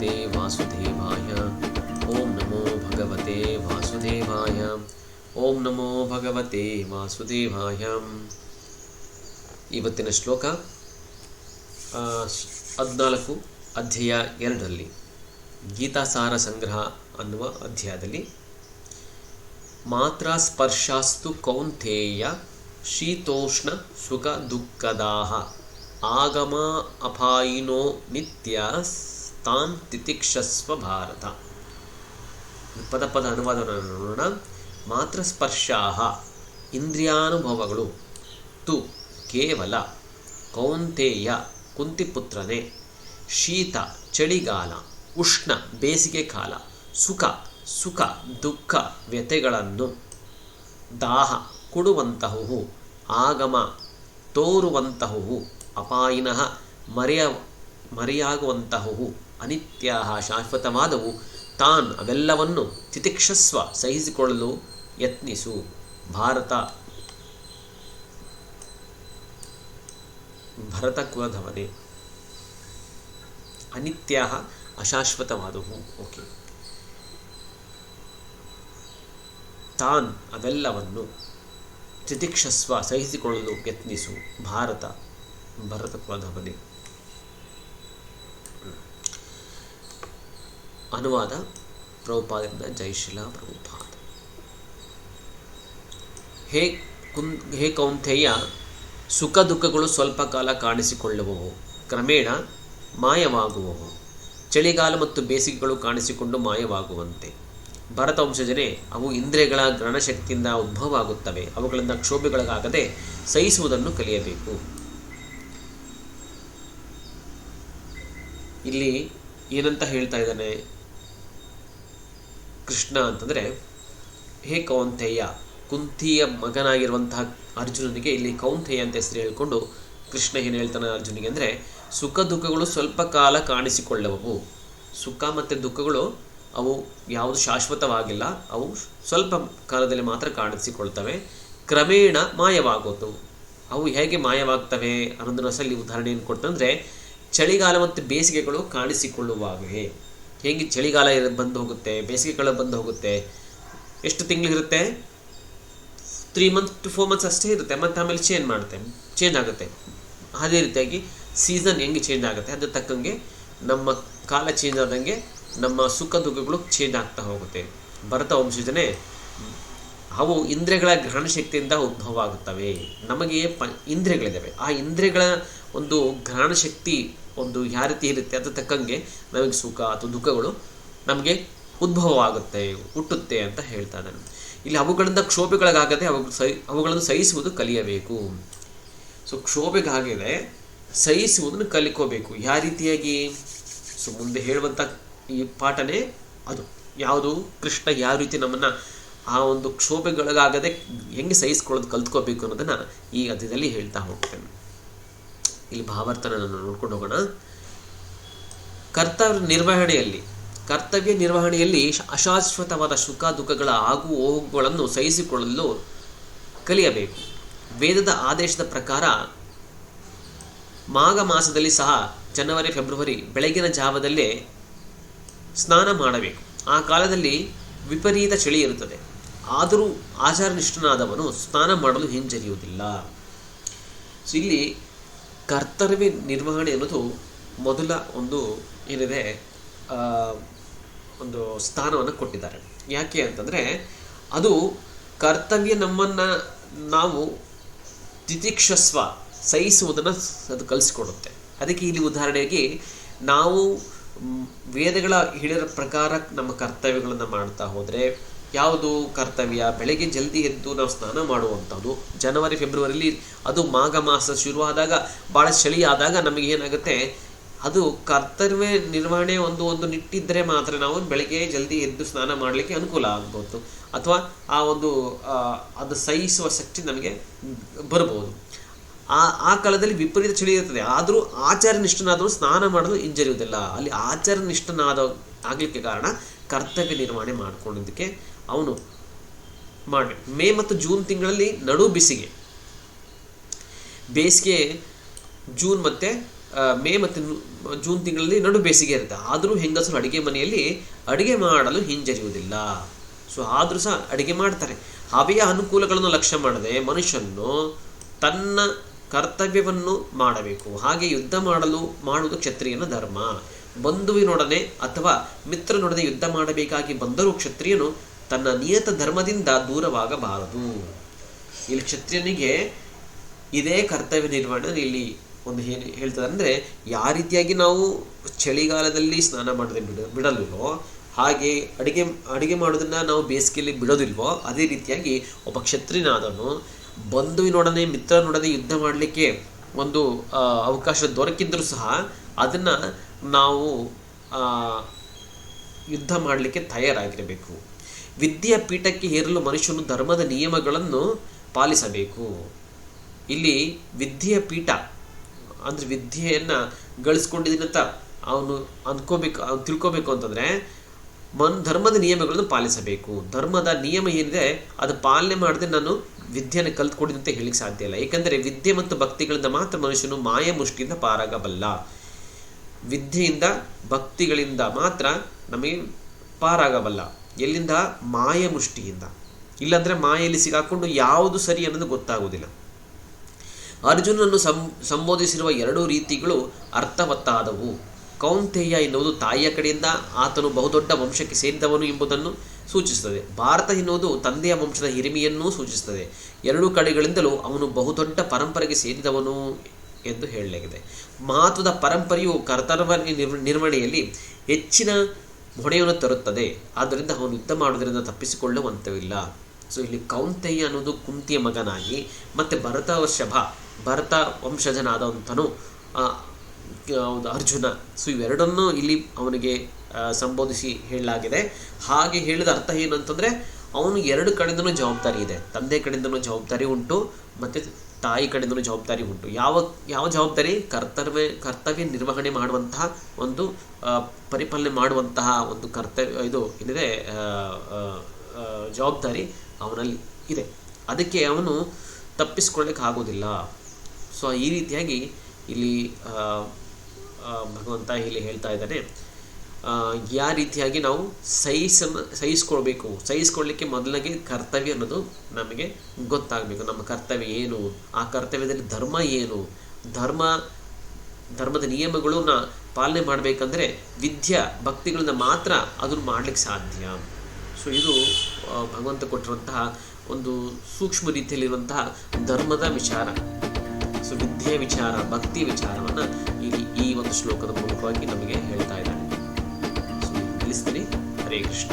ಭಗವತೆ ವಾಸುದೇವಾಯ. ಓಂ ನಮೋ ಭಗವತೆ ವಾಸುದೇವಾಯ. ಓಂ ನಮೋ ಭಗವತೆ ವಾಸುದೇವಾಯ. ಇವತ್ತಿನ ಶ್ಲೋಕ 14 ಅಧ್ಯಾಯ 2ರಲ್ಲಿ ಗೀತಾಸಾರ ಸಂಗ್ರಹ ಅನ್ನುವ ಅಧ್ಯಾಯದಲ್ಲಿ ಮಾತ್ರ ಸ್ಪರ್ಶಾಸ್ತು ಕೌಂತೇಯ ಶೀತೋಷ್ಣ ಸುಖ ದುಃಖದಾಹ ಆಗಮ ಅಪಾಯಿನೋ ನಿತ್ಯ ತಾನ್ ತಿತಿಕ್ಷಸ್ವ ಭಾರತ. ಪದ ಅನುವಾದವನ್ನು ನೋಡೋಣ. ಮಾತ್ರ ಸ್ಪರ್ಶಾಹ ಇಂದ್ರಿಯಾನುಭವಗಳು, ತು ಕೇವಲ, ಕೌಂತೇಯ ಕುಂತಿಪುತ್ರನೇ, ಶೀತ ಚಳಿಗಾಲ, ಉಷ್ಣ ಬೇಸಿಗೆ ಕಾಲ, ಸುಖ ದುಃಖ ವ್ಯಥೆಗಳನ್ನು, ದಾಹ ಕೊಡುವಂತಹವು, ಆಗಮ ತೋರುವಂತಹವು, ಅಪಾಯಿನಃ ಮರೆಯಾಗುವಂತಹವು, ಅನಿತ್ಯ ಶಾಶ್ವತವಾದವು, ತಾನ್ ಅವೆಲ್ಲವನ್ನು ತಿತಿಕ್ಷಸ್ವ ಸಹಿಸಿಕೊಳ್ಳಲು ಯತ್ನಿಸು. ಭರತ ಕುಲಧವನೇ. ಅನಿತ್ಯ ಅಶಾಶ್ವತವಾದವು. ಓಕೆ. ತಾನ್ ಅವೆಲ್ಲವನ್ನು ತಿತಿಕ್ಷಸ್ವ ಸಹಿಸಿಕೊಳ್ಳಲು ಯತ್ನಿಸು. ಭರತ ಕುಲಧವನೇ. ಅನುವಾದ ಪ್ರಭುಪಾದರಿಂದ. ಜೈಶಿಲಾ ಪ್ರಭುಪಾದ. ಹೇ ಕೌಂತೆಯ, ಸುಖ ದುಃಖಗಳು ಸ್ವಲ್ಪ ಕಾಲ ಕಾಣಿಸಿಕೊಳ್ಳುವವು, ಕ್ರಮೇಣ ಮಾಯವಾಗುವವು. ಚಳಿಗಾಲ ಮತ್ತು ಬೇಸಿಗೆಗಳು ಕಾಣಿಸಿಕೊಂಡು ಮಾಯವಾಗುವಂತೆ. ಭರತ ವಂಶಜನೇ, ಅವು ಇಂದ್ರಿಯಗಳ ಗ್ರಹಣಶಕ್ತಿಯಿಂದ ಉದ್ಭವವಾಗುತ್ತವೆ. ಅವುಗಳಿಂದ ಕ್ಷೋಭೆಗಳಾಗದೆ ಸಹಿಸುವುದನ್ನು ಕಲಿಯಬೇಕು. ಇಲ್ಲಿ ಏನಂತ ಹೇಳ್ತಾ ಇದ್ದಾನೆ ಕೃಷ್ಣ ಅಂತಂದರೆ, ಹೇ ಕೌಂತೆಯ, ಕುಂತಿಯ ಮಗನಾಗಿರುವಂತಹ ಅರ್ಜುನನಿಗೆ ಇಲ್ಲಿ ಕೌಂತೆಯ ಅಂತ ಹೆಸರು ಹೇಳಿಕೊಂಡು ಕೃಷ್ಣ ಏನು ಹೇಳ್ತಾನೆ ಅರ್ಜುನಿಗೆ ಅಂದರೆ, ಸುಖ ದುಃಖಗಳು ಸ್ವಲ್ಪ ಕಾಲ ಕಾಣಿಸಿಕೊಳ್ಳುವವು. ಸುಖ ಮತ್ತು ದುಃಖಗಳು ಅವು ಯಾವುದು ಶಾಶ್ವತವಾಗಿಲ್ಲ, ಅವು ಸ್ವಲ್ಪ ಕಾಲದಲ್ಲಿ ಮಾತ್ರ ಕಾಣಿಸಿಕೊಳ್ತವೆ. ಕ್ರಮೇಣ ಮಾಯವಾಗೋದು. ಅವು ಹೇಗೆ ಮಾಯವಾಗ್ತವೆ ಅನ್ನೋದನ್ನ ಸಹ ಇಲ್ಲಿ ಉದಾಹರಣೆಯನ್ನು ಕೊಡ್ತಂದರೆ, ಚಳಿಗಾಲ ಮತ್ತು ಬೇಸಿಗೆಗಳು ಕಾಣಿಸಿಕೊಳ್ಳುವಾಗವೇ. ಹೇಗೆ ಚಳಿಗಾಲ ಬಂದು ಹೋಗುತ್ತೆ, ಬೇಸಿಗೆಗಳು ಬಂದು ಹೋಗುತ್ತೆ. ಎಷ್ಟು ತಿಂಗಳಿರುತ್ತೆ? 3 months to 4 months ಅಷ್ಟೇ ಇರುತ್ತೆ. ಮತ್ತು ಆಮೇಲೆ ಚೇಂಜ್ ಆಗುತ್ತೆ. ಅದೇ ರೀತಿಯಾಗಿ ಸೀಸನ್ ಹೆಂಗೆ ಚೇಂಜ್ ಆಗುತ್ತೆ, ಅದ್ರ ತಕ್ಕಂಗೆ ನಮ್ಮ ಕಾಲ ಚೇಂಜ್ ಆದಂಗೆ ನಮ್ಮ ಸುಖ ದುಃಖಗಳು ಚೇಂಜ್ ಆಗ್ತಾ ಹೋಗುತ್ತೆ. ಭರತ ವಂಶಜನೇ, ಅವು ಇಂದ್ರಿಯಗಳ ಗ್ರಹಣ ಶಕ್ತಿಯಿಂದ ಉದ್ಭವ ಆಗುತ್ತವೆ. ನಮಗೆ ಇಂದ್ರಿಯಗಳಿದ್ದಾವೆ. ಆ ಇಂದ್ರಿಯಗಳ ಒಂದು ಗ್ರಹಣ ಶಕ್ತಿ ಒಂದು ಯಾವ ರೀತಿ ಇರುತ್ತೆ, ಅದ್ರ ತಕ್ಕಂಗೆ ನಮಗೆ ಸುಖ ಅಥವಾ ದುಃಖಗಳು ನಮಗೆ ಉದ್ಭವ ಆಗುತ್ತೆ, ಹುಟ್ಟುತ್ತೆ ಅಂತ ಹೇಳ್ತಾ ಇದ್ದಾನೆ. ಇಲ್ಲಿ ಅವುಗಳಿಂದ ಕ್ಷೋಭೆಗಳಿಗಾಗದೆ ಅವುಗಳನ್ನು ಸಹಿಸುವುದು ಕಲಿಯಬೇಕು. ಸೊ ಕ್ಷೋಭೆಗಾಗಿದೆ ಸಹಿಸುವುದನ್ನು ಕಲಿಕೋಬೇಕು. ಯಾವ ರೀತಿಯಾಗಿ? ಸೊ ಮುಂದೆ ಹೇಳುವಂಥ ಈ ಪಾಠನೇ ಅದು. ಯಾವುದು? ಕೃಷ್ಣ ಯಾವ ರೀತಿ ನಮ್ಮನ್ನು ಆ ಒಂದು ಕ್ಷೋಭೆಗಳಿಗಾಗದೆ ಹೆಂಗೆ ಸಹಿಸ್ಕೊಳ್ಳೋದು ಕಲ್ತ್ಕೋಬೇಕು ಅನ್ನೋದನ್ನು ಈ ಅಧ್ಯದಲ್ಲಿ ಹೇಳ್ತಾ ಹೋಗ್ತೇನೆ. ಇಲ್ಲಿ ಭಾವಾರ್ಥನ ನೋಡ್ಕೊಂಡು ಹೋಗೋಣ. ಕರ್ತವ್ಯ ನಿರ್ವಹಣೆಯಲ್ಲಿ ಅಶಾಶ್ವತವಾದ ಸುಖ ದುಃಖಗಳ ಆಗು ಹೋಗುಗಳನ್ನು ಸಹಿಸಿಕೊಳ್ಳಲು ಕಲಿಯಬೇಕು. ವೇದದ ಆದೇಶದ ಪ್ರಕಾರ ಮಾಘ ಮಾಸದಲ್ಲಿ ಸಹ ಜನವರಿ ಫೆಬ್ರವರಿ ಬೆಳಗಿನ ಜಾವದಲ್ಲೇ ಸ್ನಾನ ಮಾಡಬೇಕು. ಆ ಕಾಲದಲ್ಲಿ ವಿಪರೀತ ಚಳಿ ಇರುತ್ತದೆ. ಆದರೂ ಆಚಾರನಿಷ್ಠನಾದವನು ಸ್ನಾನ ಮಾಡಲು ಹಿಂಜರಿಯುವುದಿಲ್ಲ. ಸೊ ಇಲ್ಲಿ ಕರ್ತವ್ಯ ನಿರ್ವಹಣೆ ಅನ್ನೋದು ಮೊದಲ ಒಂದು ಏನಿದೆ ಒಂದು ಸ್ಥಾನವನ್ನು ಕೊಟ್ಟಿದ್ದಾರೆ. ಯಾಕೆ ಅಂತಂದರೆ ಅದು ಕರ್ತವ್ಯ ನಮ್ಮನ್ನು ನಾವು ತಿತಿಕ್ಷಸ್ವ ಸಹಿಸುವುದನ್ನು ಅದು ಕಲಿಸಿಕೊಡುತ್ತೆ. ಅದಕ್ಕೆ ಇಲ್ಲಿ ಉದಾಹರಣೆಯಾಗಿ ನಾವು ವೇದಗಳ ಹೇಳಿರೋ ಪ್ರಕಾರ ನಮ್ಮ ಕರ್ತವ್ಯಗಳನ್ನು ಮಾಡ್ತಾ ಹೋದರೆ, ಯಾವುದು ಕರ್ತವ್ಯ? ಬೆಳಗ್ಗೆ ಜಲ್ದಿ ಎದ್ದು ನಾವು ಸ್ನಾನ ಮಾಡುವಂಥದ್ದು. ಜನವರಿ ಫೆಬ್ರವರಿಲಿ ಅದು ಮಾಘ ಮಾಸ ಶುರುವಾದಾಗ ಭಾಳ ಚಳಿ ಆದಾಗ ನಮಗೆ ಏನಾಗುತ್ತೆ, ಅದು ಕರ್ತವ್ಯ ನಿರ್ವಹಣೆ ಒಂದು ನಿಟ್ಟಿದ್ದರೆ ಮಾತ್ರ ನಾವು ಬೆಳಗ್ಗೆ ಜಲ್ದಿ ಎದ್ದು ಸ್ನಾನ ಮಾಡಲಿಕ್ಕೆ ಅನುಕೂಲ ಆಗ್ಬೋದು, ಅಥವಾ ಆ ಒಂದು ಅದು ಸಹಿಸುವ ಶಕ್ತಿ ನಮಗೆ ಬರ್ಬೋದು. ಆ ಕಾಲದಲ್ಲಿ ವಿಪರೀತ ಚಳಿ ಇರ್ತದೆ. ಆದರೂ ಆಚಾರನಿಷ್ಠನಾದರೂ ಸ್ನಾನ ಮಾಡಲು ಹಿಂಜರಿಯುವುದಿಲ್ಲ. ಅಲ್ಲಿ ಆಚಾರನಿಷ್ಠನಾದ ಆಗಲಿಕ್ಕೆ ಕಾರಣ ಕರ್ತವ್ಯ ನಿರ್ವಹಣೆ ಮಾಡ್ಕೊಂಡಿದ್ದಕ್ಕೆ ಅವನು ಮಾಡಬೇಕು. ಮೇ ಮತ್ತು ಜೂನ್ ತಿಂಗಳಲ್ಲಿ ನಡು ಬೇಸಿಗೆ ಜೂನ್ ಮತ್ತು ಮೇ ಮತ್ತು ಜೂನ್ ತಿಂಗಳಲ್ಲಿ ನಡು ಬೇಸಿಗೆ ಇರುತ್ತೆ. ಆದರೂ ಹೆಂಗಸರು ಅಡುಗೆ ಮನೆಯಲ್ಲಿ ಅಡುಗೆ ಮಾಡಲು ಹಿಂಜರಿಯುವುದಿಲ್ಲ. ಸೊ ಆದರೂ ಸಹ ಅಡುಗೆ ಮಾಡ್ತಾರೆ. ಹವೆಯ ಅನುಕೂಲಗಳನ್ನು ಲಕ್ಷ್ಯ ಮಾಡದೆ ಮನುಷ್ಯನು ತನ್ನ ಕರ್ತವ್ಯವನ್ನು ಮಾಡಬೇಕು. ಹಾಗೆ ಯುದ್ಧ ಮಾಡುವುದು ಕ್ಷತ್ರಿಯನ ಧರ್ಮ. ಬಂಧುವಿನೊಡನೆ ಅಥವಾ ಮಿತ್ರನೊಡನೆ ಯುದ್ಧ ಮಾಡಬೇಕಾಗಿ ಬಂದರೂ ಕ್ಷತ್ರಿಯನು ತನ್ನ ನಿಯತ ಧರ್ಮದಿಂದ ದೂರವಾಗಬಾರದು. ಇಲ್ಲಿ ಕ್ಷತ್ರಿಯನಿಗೆ ಇದೇ ಕರ್ತವ್ಯ ನಿರ್ವಹಣೆ ಇಲ್ಲಿ ಒಂದು ಏನು ಹೇಳ್ತಾರೆ ಅಂದರೆ, ಯಾವ ರೀತಿಯಾಗಿ ನಾವು ಚಳಿಗಾಲದಲ್ಲಿ ಸ್ನಾನ ಮಾಡದೆ ಬಿಡಲ್ವೋ, ಹಾಗೆ ಅಡುಗೆ ಮಾಡೋದನ್ನು ನಾವು ಬೇಸಿಗೆಯಲ್ಲಿ ಬಿಡೋದಿಲ್ವೋ, ಅದೇ ರೀತಿಯಾಗಿ ಒಬ್ಬ ಕ್ಷತ್ರಿಯನಾದವನು ಬಂಧುವಿನೊಡನೆ ಮಿತ್ರನೊಡನೆ ಯುದ್ಧ ಮಾಡಲಿಕ್ಕೆ ಒಂದು ಅವಕಾಶ ದೊರಕಿದ್ದರೂ ಸಹ ಅದನ್ನು ನಾವು ಯುದ್ಧ ಮಾಡಲಿಕ್ಕೆ ತಯಾರಾಗಿರಬೇಕು. ವಿದ್ಯೆಯ ಪೀಠಕ್ಕೆ ಏರಲು ಮನುಷ್ಯನು ಧರ್ಮದ ನಿಯಮಗಳನ್ನು ಪಾಲಿಸಬೇಕು. ಇಲ್ಲಿ ವಿದ್ಯೆಯ ಪೀಠ ಅಂದರೆ ವಿದ್ಯೆಯನ್ನು ಗಳಿಸ್ಕೊಂಡಿದ್ದೀನಂತ ಅವನು ತಿಳ್ಕೊಬೇಕು ಅಂತಂದರೆ ಧರ್ಮದ ನಿಯಮಗಳನ್ನು ಪಾಲಿಸಬೇಕು. ಧರ್ಮದ ನಿಯಮ ಏನಿದೆ ಅದು ಪಾಲನೆ ಮಾಡದೆ ನಾನು ವಿದ್ಯೆಯನ್ನು ಕಲ್ತ್ಕೊಂಡಿದ್ದಂತೆ ಹೇಳಲಿಕ್ಕೆ ಸಾಧ್ಯ ಇಲ್ಲ. ಏಕೆಂದರೆ ವಿದ್ಯೆ ಮತ್ತು ಭಕ್ತಿಗಳಿಂದ ಮಾತ್ರ ಮನುಷ್ಯನು ಮಾಯ ಮುಷ್ಟಿಯಿಂದ ಪಾರಾಗಬಲ್ಲ. ವಿದ್ಯೆಯಿಂದ ಭಕ್ತಿಗಳಿಂದ ಮಾತ್ರ ನಮಗೆ ಪಾರಾಗಬಲ್ಲ. ಎಲ್ಲಿಂದ? ಮಾಯ ಮುಷ್ಟಿಯಿಂದ. ಇಲ್ಲಾಂದರೆ ಮಾಯೆಯಲ್ಲಿ ಸಿಗಾಕೊಂಡು ಯಾವುದು ಸರಿ ಅನ್ನೋದು ಗೊತ್ತಾಗುವುದಿಲ್ಲ. ಅರ್ಜುನನ್ನು ಸಂಬೋಧಿಸಿರುವ ಎರಡೂ ರೀತಿಗಳು ಅರ್ಥವತ್ತಾದವು. ಕೌಂತೆಯ ಎನ್ನುವುದು ತಾಯಿಯ ಕಡೆಯಿಂದ ಆತನು ಬಹುದೊಡ್ಡ ವಂಶಕ್ಕೆ ಸೇರಿದವನು ಎಂಬುದನ್ನು ಸೂಚಿಸುತ್ತದೆ. ಭಾರತ ಎನ್ನುವುದು ತಂದೆಯ ವಂಶದ ಹಿರಿಮೆಯನ್ನೂ ಸೂಚಿಸುತ್ತದೆ. ಎರಡೂ ಕಡೆಗಳಿಂದಲೂ ಅವನು ಬಹುದೊಡ್ಡ ಪರಂಪರೆಗೆ ಸೇರಿದವನು ಎಂದು ಹೇಳಲಾಗಿದೆ. ಮಹತ್ವದ ಪರಂಪರೆಯು ಕರ್ತವ್ಯ ನಿರ್ವಹಣೆಯಲ್ಲಿ ಹೆಚ್ಚಿನ ಹೊಣೆಯನ್ನು ತರುತ್ತದೆ. ಆದ್ದರಿಂದ ಅವನು ಯುದ್ಧ ಮಾಡುವುದರಿಂದ ತಪ್ಪಿಸಿಕೊಳ್ಳುವಂತವಿಲ್ಲ. ಸೊ ಇಲ್ಲಿ ಕೌಂತೆಯ ಅನ್ನೋದು ಕುಂತಿಯ ಮಗನಾಗಿ ಮತ್ತು ಭರತ ವಂಶಜನಾದಂಥನು ಅರ್ಜುನ. ಸೊ ಇವೆರಡನ್ನೂ ಇಲ್ಲಿ ಅವನಿಗೆ ಸಂಬೋಧಿಸಿ ಹೇಳಲಾಗಿದೆ. ಹಾಗೆ ಹೇಳಿದ ಅರ್ಥ ಏನು ಅಂತಂದರೆ, ಅವನು ಎರಡು ಕಡೆಯಿಂದನೂ ಜವಾಬ್ದಾರಿ ಇದೆ. ತಂದೆ ಕಡೆಯಿಂದನೂ ಜವಾಬ್ದಾರಿ ಉಂಟು ಮತ್ತು ತಾಯಿ ಕಡೆಯಿಂದನೂ ಜವಾಬ್ದಾರಿ ಉಂಟು. ಯಾವ ಜವಾಬ್ದಾರಿ? ಕರ್ತವ್ಯ ನಿರ್ವಹಣೆ ಮಾಡುವಂತಹ ಒಂದು ಪರಿಪಾಲನೆ ಮಾಡುವಂತಹ ಒಂದು ಕರ್ತವ್ಯ ಇದು ಏನಿದೆ ಜವಾಬ್ದಾರಿ ಅವನಲ್ಲಿ ಇದೆ. ಅದಕ್ಕೆ ಅವನು ತಪ್ಪಿಸ್ಕೊಳ್ಳಿಕ್ಕೆ ಆಗೋದಿಲ್ಲ. ಸೊ ಈ ರೀತಿಯಾಗಿ ಇಲ್ಲಿ ಭಗವಂತ ಇಲ್ಲಿ ಹೇಳ್ತಾ ಇದ್ದಾನೆ, ಯಾವ ರೀತಿಯಾಗಿ ನಾವು ಸಹಿಸ್ಕೊಳ್ಲಿಕ್ಕೆ ಮೊದಲಿಗೆ ಕರ್ತವ್ಯ ಅನ್ನೋದು ನಮಗೆ ಗೊತ್ತಾಗಬೇಕು. ನಮ್ಮ ಕರ್ತವ್ಯ ಏನು, ಆ ಕರ್ತವ್ಯದಲ್ಲಿ ಧರ್ಮ ಏನು, ಧರ್ಮದ ನಿಯಮಗಳನ್ನ ಪಾಲನೆ ಮಾಡಬೇಕಂದ್ರೆ ವಿದ್ಯಾ ಭಕ್ತಿಗಳಿಂದ ಮಾತ್ರ ಅದನ್ನು ಮಾಡಲಿಕ್ಕೆ ಸಾಧ್ಯ. ಸೊ ಇದು ಭಗವಂತ ಕೊಟ್ಟಿರುವಂತಹ ಒಂದು ಸೂಕ್ಷ್ಮ ರೀತಿಯಲ್ಲಿರುವಂತಹ ಧರ್ಮದ ವಿಚಾರ. ಸೊ ವಿದ್ಯೆಯ ವಿಚಾರ, ಭಕ್ತಿ ವಿಚಾರವನ್ನು ಈ ಒಂದು ಶ್ಲೋಕದ ಮೂಲಕವಾಗಿ ನಮಗೆ ಹೇಳ್ತಾ ಇದ್ದಾನೆ. ಸೊ ನಿಲ್ಲಿಸ್ತೀನಿ. ಹರೇ ಕೃಷ್ಣ.